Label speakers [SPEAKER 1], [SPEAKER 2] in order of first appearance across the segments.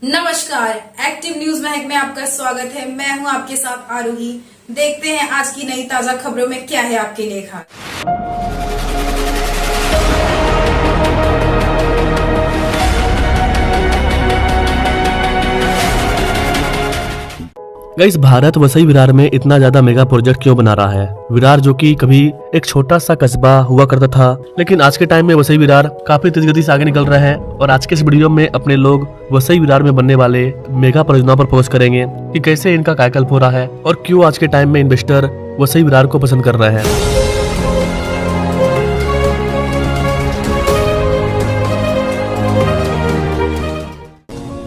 [SPEAKER 1] नमस्कार, active news महक में आपका स्वागत है। मैं हूं आपके साथ आरोही। देखते हैं आज की नई ताजा खबरों में क्या है आपके लिए खास।
[SPEAKER 2] गाइस, भारत वसई विरार में इतना ज्यादा मेगा प्रोजेक्ट क्यों बना रहा है? विरार जो कि कभी एक छोटा सा कस्बा हुआ करता था, लेकिन आज के टाइम में वसई विरार काफी तेज गति से आगे निकल रहा है। और आज के इस वीडियो में अपने लोग वसई विरार में बनने वाले मेगा परियोजनाओं पर फोकस करेंगे कि कैसे इनका कायाकल्प हो रहा है और क्यों आज के टाइम में इन्वेस्टर वसई विरार को पसंद कर रहे हैं।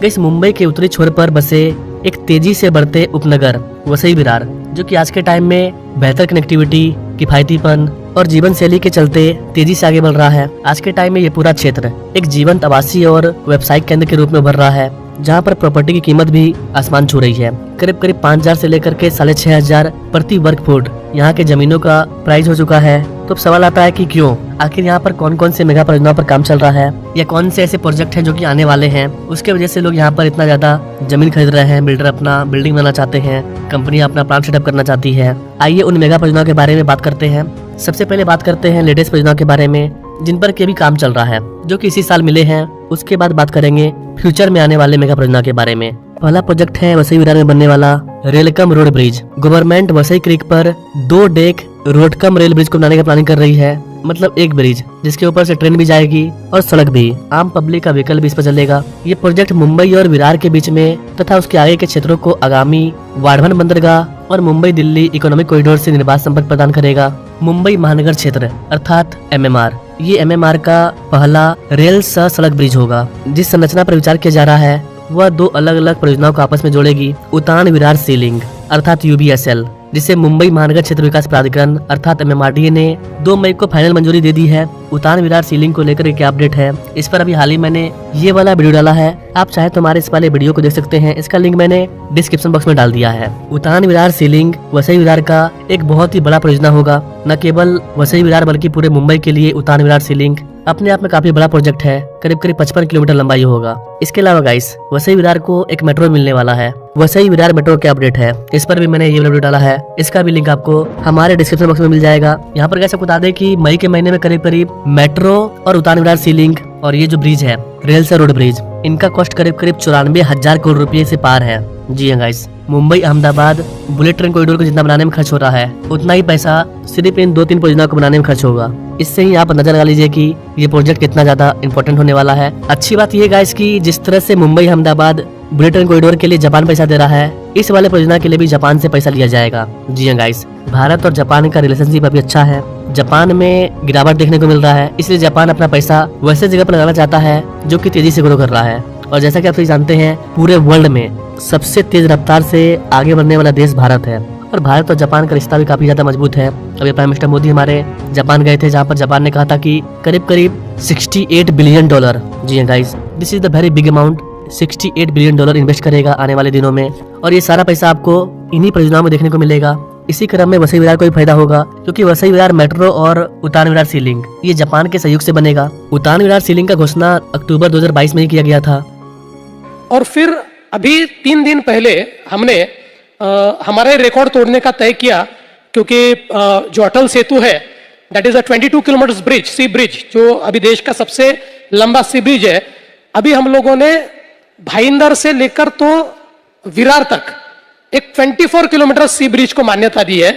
[SPEAKER 3] गाइस, मुंबई के उत्तरी छोर पर बसे एक तेजी से बढ़ते उपनगर वसई विरार, जो कि आज के टाइम में बेहतर कनेक्टिविटी, किफायतीपन और जीवन शैली के चलते तेजी से आगे बढ़ रहा है। आज के टाइम में ये पूरा क्षेत्र एक जीवंत आवासीय और व्यावसायिक केंद्र के रूप में उभर रहा है, जहाँ पर प्रॉपर्टी की कीमत भी आसमान छू रही है। करीब 5,000 से लेकर के 6,500 प्रति वर्ग फुट यहाँ के जमीनों का प्राइस हो चुका है। तो अब सवाल आता है कि क्यों, आखिर यहाँ पर कौन कौन से मेगा परियोजनाओं पर काम चल रहा है या कौन से ऐसे प्रोजेक्ट हैं जो कि आने वाले हैं, उसके वजह से लोग यहाँ पर इतना ज्यादा जमीन खरीद रहे हैं। बिल्डर अपना बिल्डिंग बनाना चाहते हैं, कंपनियां अपना प्लांट सेटअप करना चाहती है। आइए उन मेगा परियोजनाओं के बारे में बात करते हैं। सबसे पहले बात करते हैं लेटेस्ट परियोजनाओं के बारे में, जिन पर के भी काम चल रहा है, जो कि इसी साल मिले हैं। उसके बाद बात करेंगे फ्यूचर में आने वाले मेगा परियोजना के बारे में। पहला प्रोजेक्ट है वसई विरार में बनने वाला rail cum road bridge. Government Vasai creek पर 2 डेक रोडकम रेल ब्रिज को बनाने की प्लानिंग कर रही है। मतलब एक ब्रिज जिसके ऊपर से ट्रेन भी जाएगी और सड़क भी, आम पब्लिक का व्हीकल भी इस पर चलेगा। ये प्रोजेक्ट मुंबई और विरार के बीच में तथा उसके आगे के क्षेत्रों को आगामी वाढ़वन बंदरगाह और मुंबई दिल्ली इकोनॉमिक कॉरिडोर से निर्बाध संपर्क प्रदान करेगा। मुंबई महानगर क्षेत्र अर्थात MMR, ये MMR का पहला रेल सह सड़क ब्रिज होगा। जिस संरचना पर विचार किया जा रहा है वह 2 अलग अलग परियोजनाओं को आपस में जोड़ेगी। उतान विरार सी लिंक अर्थात UBSL, जिसे मुंबई महानगर क्षेत्र विकास प्राधिकरण अर्थात MMRDA ने 2 मई को फाइनल मंजूरी दे दी है। उतान विरार सीलिंग को लेकर क्या अपडेट है, इस पर अभी हाल ही मैंने ये वाला वीडियो डाला है। आप चाहे तो हमारे इस वाले वीडियो को देख सकते हैं, इसका लिंक मैंने डिस्क्रिप्शन बॉक्स में डाल दिया है। उतान विरार सीलिंग वसई विरार का एक बहुत ही बड़ा परियोजना होगा। न केवल वसई विरार बल्कि पूरे मुंबई के लिए उतान विरार सीलिंग अपने आप में काफी बड़ा प्रोजेक्ट है। करीब 55 किलोमीटर लंबाई होगा। इसके अलावा गाइस, वसई विरार को एक मेट्रो मिलने वाला है। वसई विरार मेट्रो क्या अपडेट है, इस पर भी मैंने ये वीडियो डाला है। इसका भी लिंक आपको हमारे डिस्क्रिप्शन बॉक्स में मिल जाएगा। यहाँ पर कैसे बता दें कि मई के महीने में करीब मेट्रो और उतान विरार सी लिंक और ये जो ब्रिज है रेल से रोड ब्रिज, इनका कॉस्ट करीब 94,000 करोड़ रुपए से पार है। जी हाँ guys, Mumbai Ahmedabad bullet train corridor को जितना बनाने में खर्च हो रहा है, उतना ही पैसा सिर्फ इन 2-3 परियोजनाओं को बनाने में खर्च होगा। इससे ही आप नजर लगा लीजिए कि ये प्रोजेक्ट कितना ज्यादा इंपॉर्टेंट होने वाला है। अच्छी बात ये गाइस कि जिस तरह से Mumbai Ahmedabad bullet train corridor के लिए जापान पैसा दे रहा है, इस वाले परियोजना के लिए भी जापान से पैसा लिया जाएगा। जी हाँ गाइस, भारत और जापान का रिलेशनशिप अभी अच्छा है। जापान में गिरावट देखने को मिल रहा है, इसलिए जापान अपना पैसा वैसे जगह पर लगाना चाहता है जो कि तेजी से ग्रो कर रहा है। और जैसा कि आप सभी जानते हैं, पूरे वर्ल्ड में सबसे तेज रफ्तार से आगे बढ़ने वाला देश भारत है और भारत और जापान का रिश्ता भी काफी ज्यादा मजबूत है। अभी प्राइम मिनिस्टर मोदी हमारे जापान गए थे, जहाँ पर जापान ने कहा था कि करीब 68 बिलियन डॉलर, जी हाँ guys, this is the very big amount, 68 billion dollar invest करेगा आने वाले दिनों में। और ये सारा पैसा आपको इन्हीं परियोजनाओं में देखने को मिलेगा। इसी क्रम में वसई विरार को भी फायदा होगा, क्योंकि वसई विरार मेट्रो और उतान विरार सी लिंक ये जापान के सहयोग से बनेगा। उतान विरार सी लिंक का घोषणा अक्टूबर 2022 में ही किया गया था।
[SPEAKER 4] और फिर अभी 3 दिन पहले हमने हमारे रिकॉर्ड तोड़ने का तय किया, क्योंकि जो अटल सेतु है, that is a 22 kilometre bridge, sea bridge, जो अभी देश का सबसे लंबा सी ब्रिज है। अभी हम लोगों ने भाईंदर से लेकर तो विरार तक एक 24 किलोमीटर सी ब्रिज को मान्यता दी है,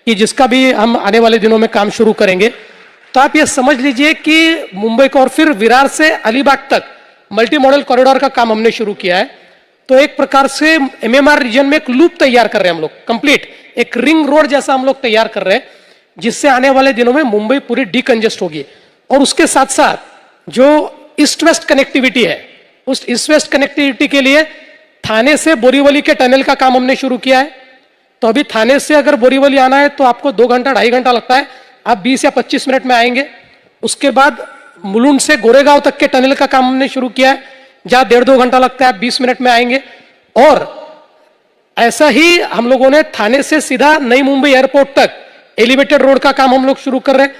[SPEAKER 4] कि जिसका भी हम आने वाले दिनों में काम शुरू करेंगे। तो आप ये समझ लीजिए कि मुंबई को और फिर विरार से अलीबाग तक मल्टी मॉडल कॉरिडोर का काम हमने शुरू किया है। तो एक प्रकार से MMR रीजन में एक लूप तैयार कर रहे हैं हम लोग, कंप्लीट एक रिंग रोड जैसा हम लोग तैयार कर रहे हैं, जिससे आने वाले दिनों में मुंबई पूरी डीकंजेस्ट होगी। और उसके साथ साथ जो ईस्ट वेस्ट कनेक्टिविटी है, उस ईस्ट वेस्ट कनेक्टिविटी के लिए थाने से बोरीवली के टनल का काम हमने शुरू किया है। तो अभी थाने से अगर बोरीवली आना है तो आपको 2 घंटा 2.5 घंटा लगता है, आप 20 या 25 मिनट में आएंगे। उसके बाद मुलुंड से गोरेगांव तक के टनल का काम हमने शुरू किया है, जहां 1.5-2 घंटा लगता है, आप 20 मिनट में आएंगे। और ऐसा ही हम लोगों ने थाने से सीधा नई मुंबई एयरपोर्ट तक एलिवेटेड रोड का काम हम लोग शुरू कर रहे हैं।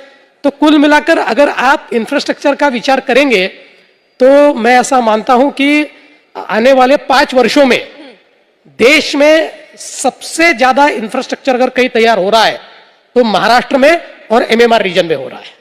[SPEAKER 4] तो कुल मिलाकर अगर आप इंफ्रास्ट्रक्चर का विचार करेंगे तो मैं ऐसा मानता हूं कि आने वाले 5 वर्षों में देश में सबसे ज्यादा इंफ्रास्ट्रक्चर अगर कहीं तैयार हो रहा है तो महाराष्ट्र में और MMR रीजन में हो रहा है।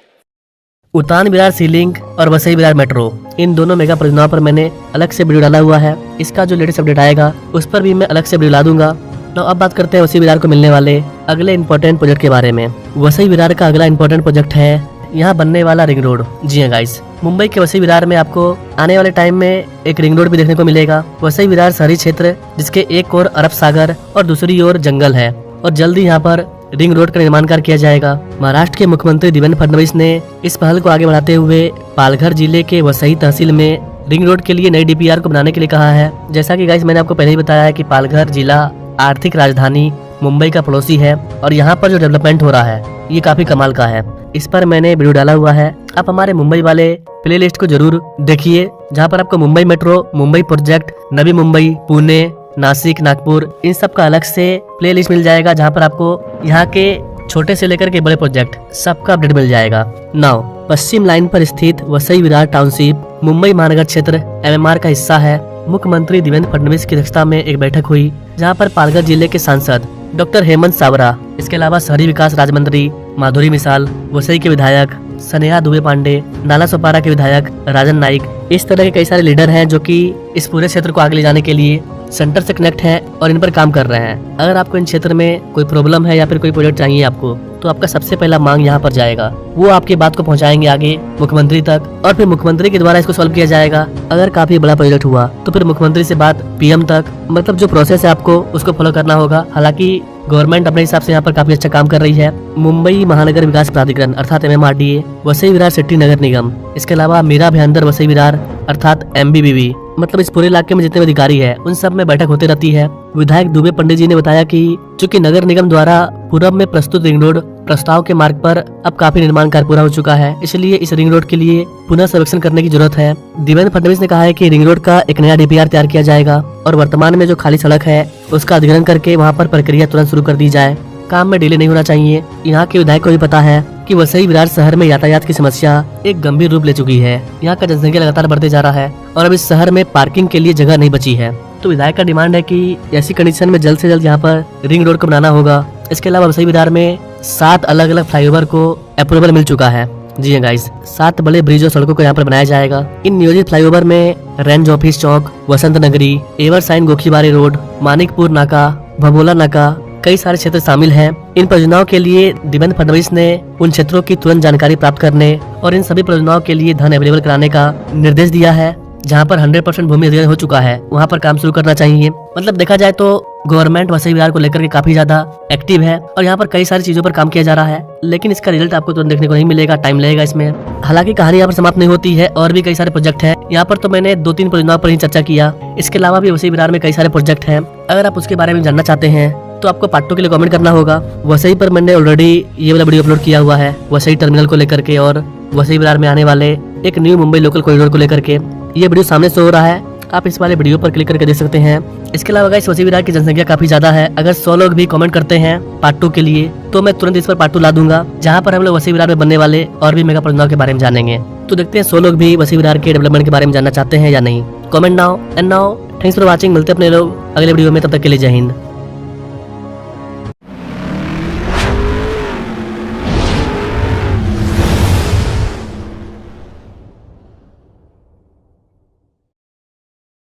[SPEAKER 3] उतान विरार सी लिंक और वसई विरार मेट्रो, इन दोनों मेगा परियोजनाओं पर मैंने अलग से वीडियो डाला हुआ है। इसका जो लेटेस्ट अपडेट आएगा उस पर भी मैं अलग से वीडियो ला दूंगा। तो अब बात करते हैं वसई विरार को मिलने वाले अगले इंपॉर्टेंट प्रोजेक्ट के बारे में। वसई विरार का अगला इंपॉर्टेंट प्रोजेक्ट है यहाँ बनने वाला रिंग रोड। जी हाँ गाइस, मुंबई के वसई विरार में आपको आने वाले टाइम में एक रिंग रोड भी देखने को मिलेगा। वसई विरार शहरी क्षेत्र जिसके एक ओर अरब सागर और दूसरी ओर जंगल है और जल्द ही यहाँ पर रिंग रोड का निर्माण कार्य किया जाएगा। महाराष्ट्र के मुख्यमंत्री देवेंद्र फडणवीस ने इस पहल को आगे बढ़ाते हुए पालघर जिले के वसई तहसील में रिंग रोड के लिए नई DPR को बनाने के लिए कहा है। जैसा कि गाइस मैंने आपको पहले ही बताया है कि पालघर जिला आर्थिक राजधानी मुंबई का पड़ोसी है और यहाँ पर जो डेवलपमेंट हो रहा है ये काफी कमाल का है। इस पर मैंने वीडियो डाला हुआ है, आप हमारे मुंबई वाले प्लेलिस्ट को जरूर देखिए, जहाँ पर आपको मुंबई मेट्रो, मुंबई प्रोजेक्ट, नवी मुंबई, पुणे, नासिक, नागपुर, इन सब का अलग से प्लेलिस्ट मिल जाएगा, जहाँ पर आपको यहाँ के छोटे से लेकर के बड़े प्रोजेक्ट सबका अपडेट मिल जाएगा। नाउ पश्चिम लाइन पर स्थित वसई विरार टाउनशिप मुंबई महानगर क्षेत्र MMR का हिस्सा है। मुख्यमंत्री देवेंद्र फडणवीस की अध्यक्षता में एक बैठक हुई जहाँ पर पालघर जिले के सांसद डॉक्टर हेमंत सावरा, इसके अलावा शहरी विकास राज्य मंत्री माधुरी मिसाल, वसई के विधायक स्नेहा दुबे पांडे, नाला सोपारा के विधायक राजन नाइक, इस तरह के कई सारे लीडर हैं जो कि इस पूरे क्षेत्र को आगे ले जाने के लिए सेंटर से कनेक्ट हैं और इन पर काम कर रहे हैं। अगर आपको इन क्षेत्र में कोई प्रॉब्लम है या फिर कोई प्रोजेक्ट चाहिए आपको, तो आपका सबसे पहला मांग यहाँ पर जाएगा, वो आपकी बात को पहुँचाएंगे आगे मुख्यमंत्री तक और फिर मुख्यमंत्री के द्वारा इसको सॉल्व किया जाएगा। अगर काफी बड़ा प्रोजेक्ट हुआ तो फिर मुख्यमंत्री से बात PM तक, मतलब जो प्रोसेस है आपको उसको फॉलो करना होगा। हालांकि गवर्नमेंट अपने हिसाब से यहाँ पर काफी अच्छा काम कर रही है। मुंबई महानगर विकास प्राधिकरण अर्थात MMRDA, वसई विरार सिटी नगर निगम, इसके अलावा मीरा भयंदर वसई विरार अर्थात MBBV, मतलब इस पूरे इलाके में जितने अधिकारी है उन सब में बैठक होती रहती है। विधायक दुबे पंडित जी ने बताया कि चूंकि नगर निगम द्वारा पूरब में प्रस्तुत रिंग रोड प्रस्ताव के मार्ग पर अब काफी निर्माण कार्य पूरा हो चुका है, इसलिए इस रिंग रोड के लिए पुनः सर्वेक्षण करने की जरूरत है। देवेंद्र फडणवीस ने कहा है कि रिंग रोड का एक नया DPR तैयार किया जाएगा और वर्तमान में जो खाली सड़क है उसका अधिग्रहण करके वहाँ पर प्रक्रिया तुरंत शुरू कर दी जाए। काम में डिले नहीं होना चाहिए। यहाँ के विधायक को भी पता है कि वसई विरार शहर में यातायात की समस्या एक गंभीर रूप ले चुकी है। यहाँ का जनसंख्या लगातार बढ़ते जा रहा है और अब इस शहर में पार्किंग के लिए जगह नहीं बची है। तो विधायक का डिमांड है कि ऐसी कंडीशन में जल्द से जल्द यहाँ पर रिंग रोड को बनाना होगा। इसके अलावा वसई विरार में 7 अलग अलग फ्लाईओवर को अप्रूवल मिल चुका है। जी हाँ गाइस, 7 बड़े ब्रिज और सड़कों को यहाँ पर बनाया जाएगा। इन नियोजित फ्लाईओवर में रेंज ऑफिस चौक, वसंत नगरी, एवर साइन गोखीबारी रोड, मानिकपुर नाका, भभोला नाका, कई सारे क्षेत्र शामिल हैं। इन परियोजनाओं के लिए देवेंद्र फडणवीस ने उन क्षेत्रों की तुरंत जानकारी प्राप्त करने और इन सभी परियोजनाओं के लिए धन अवेलेबल कराने का निर्देश दिया है। जहां पर 100% भूमि अधिग्रहण हो चुका है वहां पर काम शुरू करना चाहिए। मतलब देखा जाए तो गवर्नमेंट वसई विरार को लेकर के काफी ज्यादा एक्टिव है और यहाँ पर कई सारी चीजों पर काम किया जा रहा है, लेकिन इसका रिजल्ट आपको तुरंत देखने को नहीं मिलेगा, टाइम लगेगा इसमें। हालांकि कहानी यहाँ पर समाप्त नहीं होती है और भी कई सारे प्रोजेक्ट हैं। यहाँ पर तो मैंने 2-3 परियोजनाओं पर ही चर्चा किया, इसके अलावा भी वसई विरार में कई सारे प्रोजेक्ट हैं। अगर आप उसके बारे में जानना चाहते हैं तो आपको पार्ट 2 के लिए कमेंट करना होगा। वसई पर मैंने ऑलरेडी ये वाला वीडियो अपलोड किया हुआ है, वसई टर्मिनल को लेकर के और वसई विरार में आने वाले एक न्यू मुंबई लोकल कॉरिडोर को लेकर के। ये वीडियो सामने से हो रहा है, आप इस वाले वीडियो पर क्लिक करके देख सकते हैं। इसके अलावा गाइस वसई विरार की जनसंख्या काफी ज्यादा है। अगर 100 लोग भी कमेंट करते हैं पार्ट 2 के लिए तो मैं तुरंत इस पर पार्ट 2 ला दूंगा, जहां पर हम लोग वसई विरार में बनने वाले और भी मेगा परियोजनाओं के बारे में जानेंगे। तो देखते हैं 100 लोग भी वसई विरार के डेवलपमेंट के बारे में जानना चाहते हैं या नहीं। Comment now and now. Thanks for watching. मिलते हैं अपने लोग अगले वीडियो में, तब तक के लिए जय हिंद।